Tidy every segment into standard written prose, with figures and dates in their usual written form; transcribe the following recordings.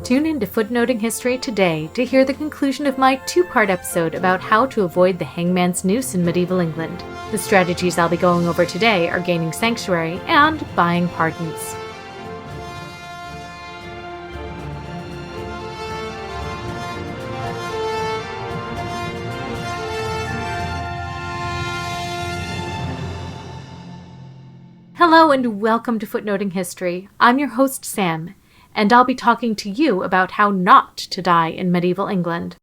Tune in to Footnoting History today to hear the conclusion of my two-part episode about how to avoid the hangman's noose in medieval England. The strategies I'll be going over today are gaining sanctuary and buying pardons. Hello and welcome to Footnoting History. I'm your host, Sam, and I'll be talking to you about how not to die in medieval England.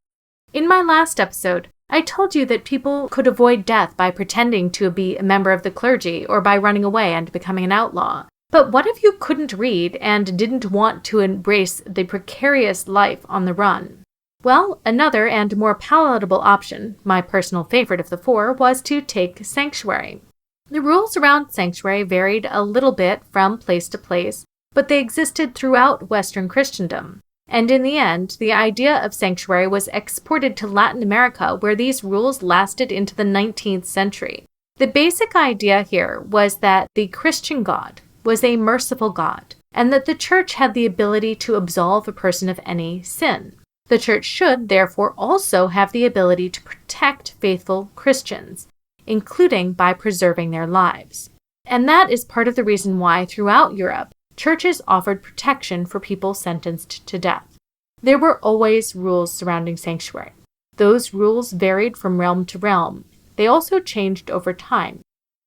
In my last episode, I told you that people could avoid death by pretending to be a member of the clergy or by running away and becoming an outlaw. But what if you couldn't read and didn't want to embrace the precarious life on the run? Well, another and more palatable option, my personal favorite of the four, was to take sanctuary. The rules around sanctuary varied a little bit from place to place, but they existed throughout Western Christendom. And in the end, the idea of sanctuary was exported to Latin America, where these rules lasted into the 19th century. The basic idea here was that the Christian God was a merciful God, and that the church had the ability to absolve a person of any sin. The church should, therefore, also have the ability to protect faithful Christians, including by preserving their lives. And that is part of the reason why, throughout Europe, churches offered protection for people sentenced to death. There were always rules surrounding sanctuary. Those rules varied from realm to realm. They also changed over time.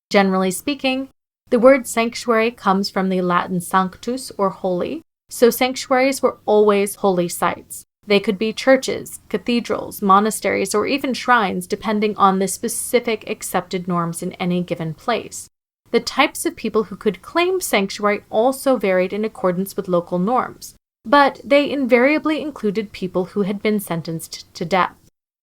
Generally speaking, the word sanctuary comes from the Latin sanctus, or holy, so sanctuaries were always holy sites. They could be churches, cathedrals, monasteries, or even shrines, depending on the specific accepted norms in any given place. The types of people who could claim sanctuary also varied in accordance with local norms, but they invariably included people who had been sentenced to death.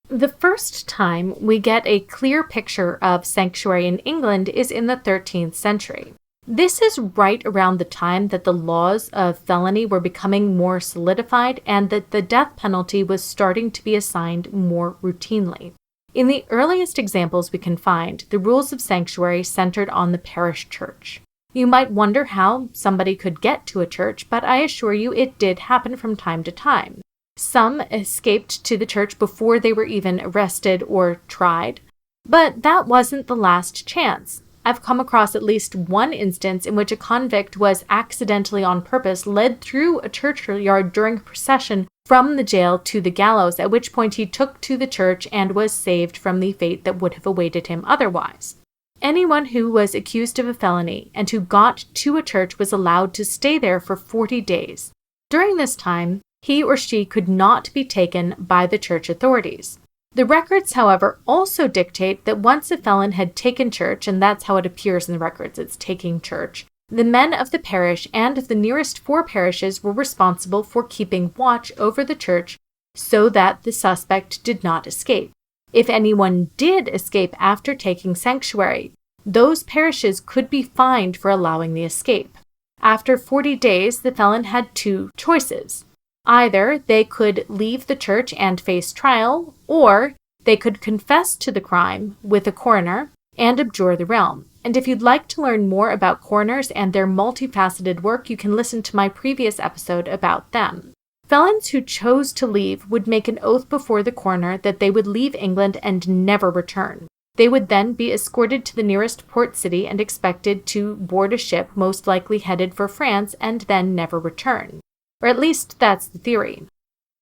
The first time we get a clear picture of sanctuary in England is in the 13th century. This is right around the time that the laws of felony were becoming more solidified and that the death penalty was starting to be assigned more routinely. In the earliest examples we can find, the rules of sanctuary centered on the parish church. You might wonder how somebody could get to a church, but I assure you it did happen from time to time. Some escaped to the church before they were even arrested or tried, but that wasn't the last chance. I've come across at least one instance in which a convict was accidentally on purpose led through a churchyard during a procession from the jail to the gallows, at which point he took to the church and was saved from the fate that would have awaited him otherwise. Anyone who was accused of a felony and who got to a church was allowed to stay there for 40 days. During this time, he or she could not be taken by the church authorities. The records, however, also dictate that once a felon had taken church, and that's how it appears in the records, it's taking church, the men of the parish and of the nearest 4 parishes were responsible for keeping watch over the church so that the suspect did not escape. If anyone did escape after taking sanctuary, those parishes could be fined for allowing the escape. After 40 days, the felon had 2 choices. Either they could leave the church and face trial, or they could confess to the crime with a coroner and abjure the realm. And if you'd like to learn more about coroners and their multifaceted work, you can listen to my previous episode about them. Felons who chose to leave would make an oath before the coroner that they would leave England and never return. They would then be escorted to the nearest port city and expected to board a ship most likely headed for France and then never return. Or at least that's the theory.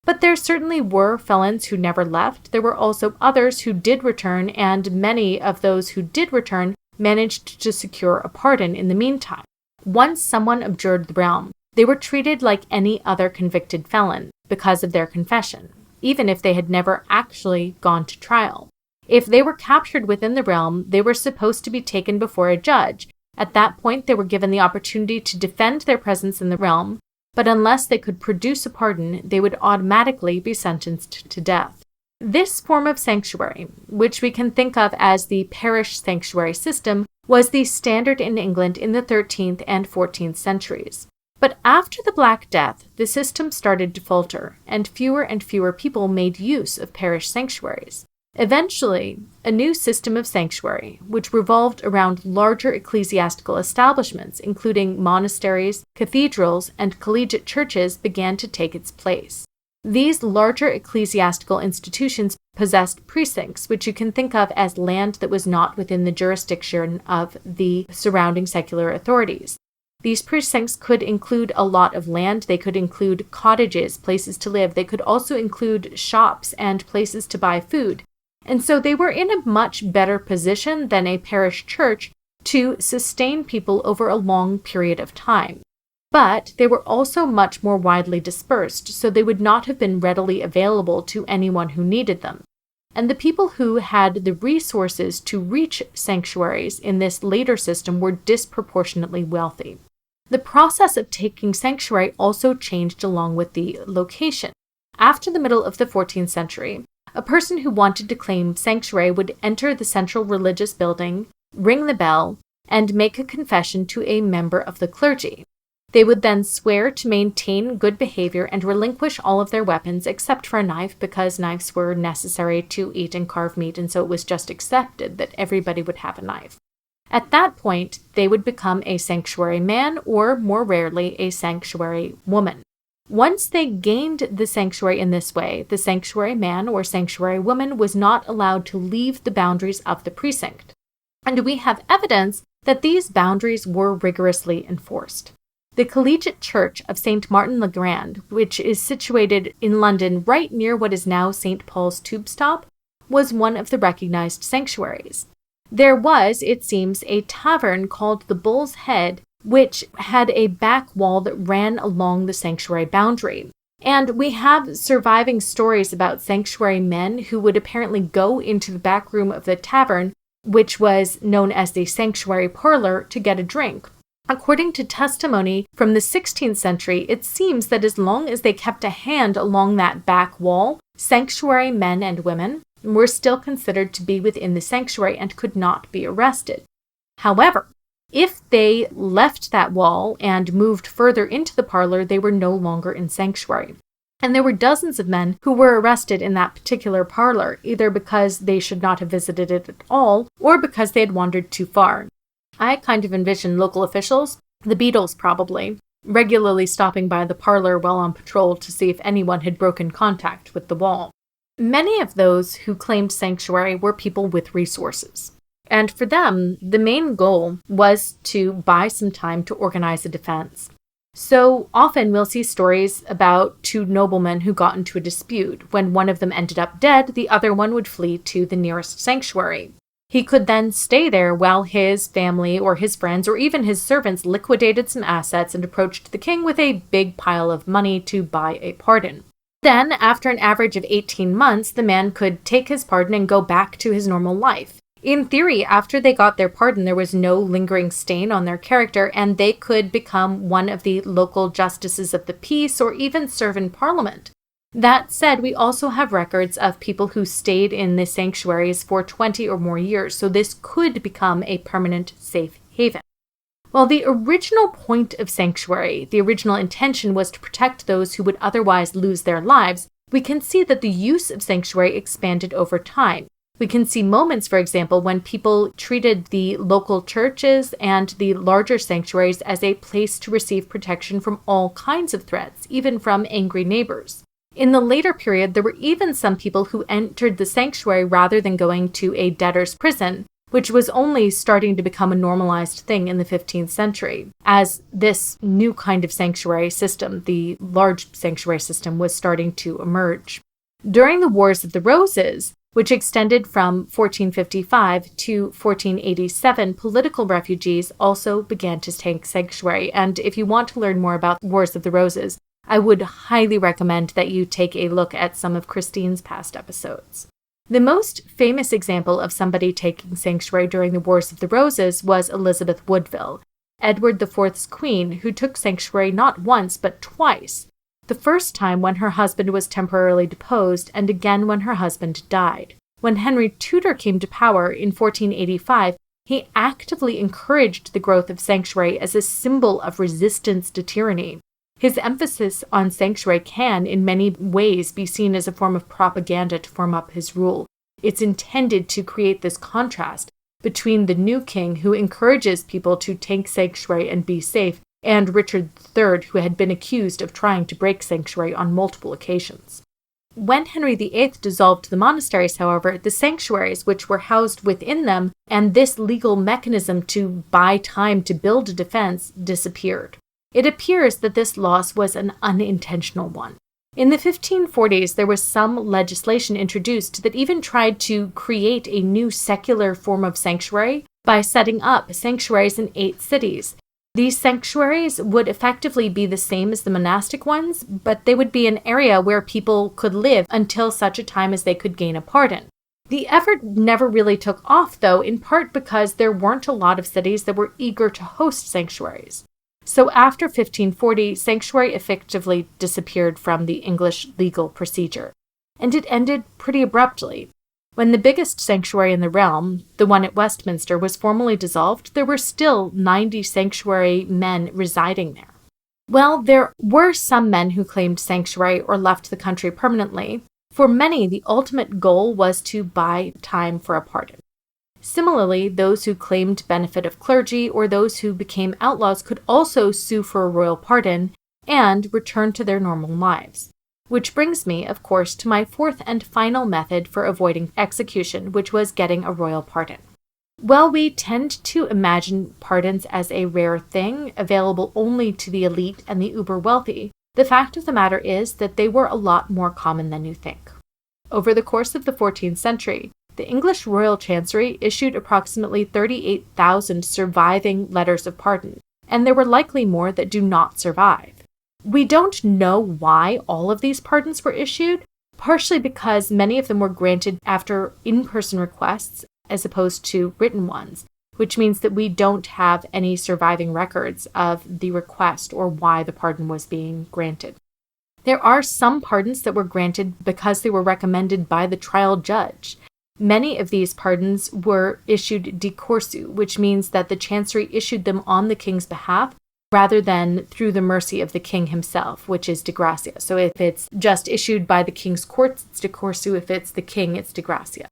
But there certainly were felons who never left. There were also others who did return, and many of those who did return managed to secure a pardon in the meantime. Once someone abjured the realm, they were treated like any other convicted felon because of their confession, even if they had never actually gone to trial. If they were captured within the realm, they were supposed to be taken before a judge. At that point, they were given the opportunity to defend their presence in the realm, but unless they could produce a pardon, they would automatically be sentenced to death. This form of sanctuary, which we can think of as the parish sanctuary system, was the standard in England in the 13th and 14th centuries. But after the Black Death, the system started to falter, and fewer people made use of parish sanctuaries. Eventually, a new system of sanctuary, which revolved around larger ecclesiastical establishments, including monasteries, cathedrals, and collegiate churches, began to take its place. These larger ecclesiastical institutions possessed precincts, which you can think of as land that was not within the jurisdiction of the surrounding secular authorities. These precincts could include a lot of land. They could include cottages, places to live. They could also include shops and places to buy food. And so they were in a much better position than a parish church to sustain people over a long period of time. But they were also much more widely dispersed, so they would not have been readily available to anyone who needed them. And the people who had the resources to reach sanctuaries in this later system were disproportionately wealthy. The process of taking sanctuary also changed along with the location. After the middle of the 14th century, a person who wanted to claim sanctuary would enter the central religious building, ring the bell, and make a confession to a member of the clergy. They would then swear to maintain good behavior and relinquish all of their weapons except for a knife, because knives were necessary to eat and carve meat, and so it was just accepted that everybody would have a knife. At that point, they would become a sanctuary man, or more rarely, a sanctuary woman. Once they gained the sanctuary in this way, the sanctuary man or sanctuary woman was not allowed to leave the boundaries of the precinct. And we have evidence that these boundaries were rigorously enforced. The Collegiate Church of St. Martin le Grand, which is situated in London right near what is now St. Paul's Tube Stop, was one of the recognized sanctuaries. There was, it seems, a tavern called the Bull's Head, which had a back wall that ran along the sanctuary boundary. And we have surviving stories about sanctuary men who would apparently go into the back room of the tavern, which was known as the sanctuary parlor, to get a drink. According to testimony from the 16th century, it seems that as long as they kept a hand along that back wall, sanctuary men and women were still considered to be within the sanctuary and could not be arrested. However, if they left that wall and moved further into the parlor, they were no longer in sanctuary. And there were dozens of men who were arrested in that particular parlor, either because they should not have visited it at all, or because they had wandered too far. I kind of envision local officials, the Beatles probably, regularly stopping by the parlor while on patrol to see if anyone had broken contact with the wall. Many of those who claimed sanctuary were people with resources. And for them, the main goal was to buy some time to organize a defense. So often we'll see stories about two noblemen who got into a dispute. When one of them ended up dead, the other one would flee to the nearest sanctuary. He could then stay there while his family or his friends or even his servants liquidated some assets and approached the king with a big pile of money to buy a pardon. Then, after an average of 18 months, the man could take his pardon and go back to his normal life. In theory, after they got their pardon, there was no lingering stain on their character, and they could become one of the local justices of the peace or even serve in parliament. That said, we also have records of people who stayed in the sanctuaries for 20 or more years, so this could become a permanent safe haven. While the original point of sanctuary, the original intention was to protect those who would otherwise lose their lives, we can see that the use of sanctuary expanded over time. We can see moments, for example, when people treated the local churches and the larger sanctuaries as a place to receive protection from all kinds of threats, even from angry neighbors. In the later period, there were even some people who entered the sanctuary rather than going to a debtor's prison, which was only starting to become a normalized thing in the 15th century, as this new kind of sanctuary system, the large sanctuary system, was starting to emerge. During the Wars of the Roses, which extended from 1455 to 1487, political refugees also began to take sanctuary. And if you want to learn more about Wars of the Roses, I would highly recommend that you take a look at some of Christine's past episodes. The most famous example of somebody taking sanctuary during the Wars of the Roses was Elizabeth Woodville, Edward IV's queen, who took sanctuary not once but twice. The first time when her husband was temporarily deposed, and again when her husband died. When Henry Tudor came to power in 1485, he actively encouraged the growth of sanctuary as a symbol of resistance to tyranny. His emphasis on sanctuary can, in many ways, be seen as a form of propaganda to form up his rule. It's intended to create this contrast between the new king who encourages people to take sanctuary and be safe, and Richard III, who had been accused of trying to break sanctuary on multiple occasions. When Henry VIII dissolved the monasteries, however, the sanctuaries which were housed within them and this legal mechanism to buy time to build a defense disappeared. It appears that this loss was an unintentional one. In the 1540s, there was some legislation introduced that even tried to create a new secular form of sanctuary by setting up sanctuaries in 8 cities. These sanctuaries would effectively be the same as the monastic ones, but they would be an area where people could live until such a time as they could gain a pardon. The effort never really took off, though, in part because there weren't a lot of cities that were eager to host sanctuaries. So after 1540, sanctuary effectively disappeared from the English legal procedure, and it ended pretty abruptly. When the biggest sanctuary in the realm, the one at Westminster, was formally dissolved, there were still 90 sanctuary men residing there. Well, there were some men who claimed sanctuary or left the country permanently. For many, the ultimate goal was to buy time for a pardon. Similarly, those who claimed benefit of clergy or those who became outlaws could also sue for a royal pardon and return to their normal lives. Which brings me, of course, to my fourth and final method for avoiding execution, which was getting a royal pardon. While we tend to imagine pardons as a rare thing, available only to the elite and the uber-wealthy, the fact of the matter is that they were a lot more common than you think. Over the course of the 14th century, the English Royal Chancery issued approximately 38,000 surviving letters of pardon, and there were likely more that do not survive. We don't know why all of these pardons were issued, partially because many of them were granted after in-person requests as opposed to written ones, which means that we don't have any surviving records of the request or why the pardon was being granted. There are some pardons that were granted because they were recommended by the trial judge. Many of these pardons were issued de cursu, which means that the Chancery issued them on the king's behalf rather than through the mercy of the king himself, which is de gratia. So if it's just issued by the king's courts, it's de cursu. If it's the king, it's de gratia.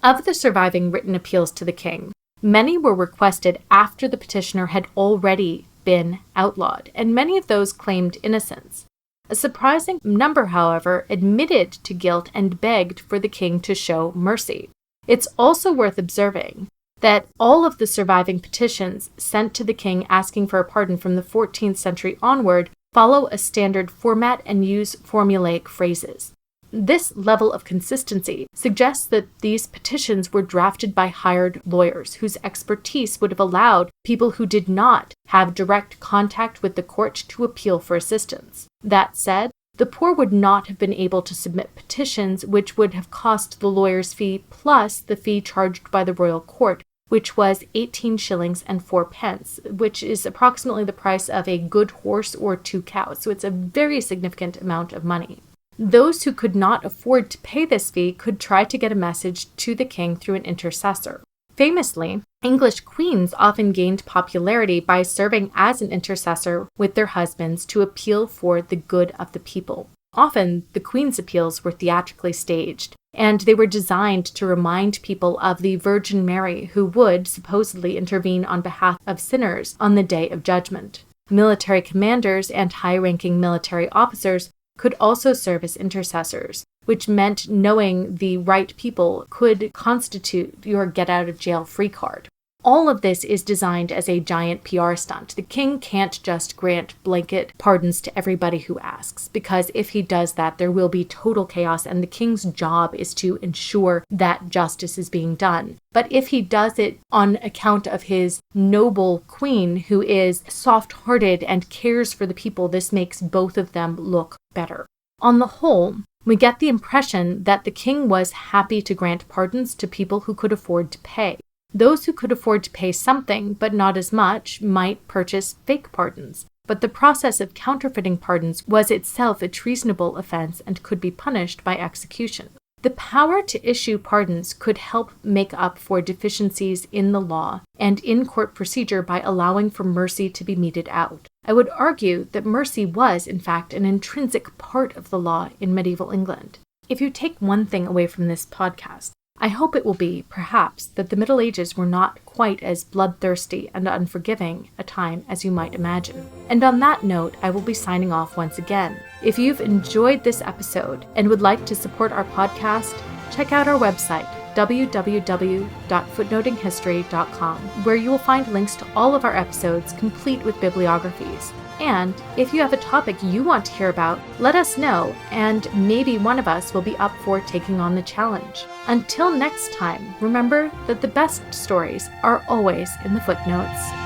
Of the surviving written appeals to the king, many were requested after the petitioner had already been outlawed, and many of those claimed innocence. A surprising number, however, admitted to guilt and begged for the king to show mercy. It's also worth observing that all of the surviving petitions sent to the king asking for a pardon from the 14th century onward follow a standard format and use formulaic phrases. This level of consistency suggests that these petitions were drafted by hired lawyers whose expertise would have allowed people who did not have direct contact with the court to appeal for assistance. That said, the poor would not have been able to submit petitions which would have cost the lawyer's fee plus the fee charged by the royal court, which was 18 shillings and 4 pence, which is approximately the price of a good horse or 2 cows. So it's a very significant amount of money. Those who could not afford to pay this fee could try to get a message to the king through an intercessor. Famously, English queens often gained popularity by serving as an intercessor with their husbands to appeal for the good of the people. Often, the queen's appeals were theatrically staged, and they were designed to remind people of the Virgin Mary who would supposedly intervene on behalf of sinners on the Day of Judgment. Military commanders and high-ranking military officers could also serve as intercessors, which meant knowing the right people could constitute your get-out-of-jail-free card. All of this is designed as a giant PR stunt. The king can't just grant blanket pardons to everybody who asks, because if he does that, there will be total chaos, and the king's job is to ensure that justice is being done. But if he does it on account of his noble queen, who is soft-hearted and cares for the people, this makes both of them look better. On the whole, we get the impression that the king was happy to grant pardons to people who could afford to pay. Those who could afford to pay something, but not as much, might purchase fake pardons. But the process of counterfeiting pardons was itself a treasonable offense and could be punished by execution. The power to issue pardons could help make up for deficiencies in the law and in court procedure by allowing for mercy to be meted out. I would argue that mercy was, in fact, an intrinsic part of the law in medieval England. If you take one thing away from this podcast, I hope it will be, perhaps, that the Middle Ages were not quite as bloodthirsty and unforgiving a time as you might imagine. And on that note, I will be signing off once again. If you've enjoyed this episode and would like to support our podcast, check out our website, www.footnotinghistory.com, where you will find links to all of our episodes complete with bibliographies. And if you have a topic you want to hear about, let us know, and maybe one of us will be up for taking on the challenge. Until next time, remember that the best stories are always in the footnotes.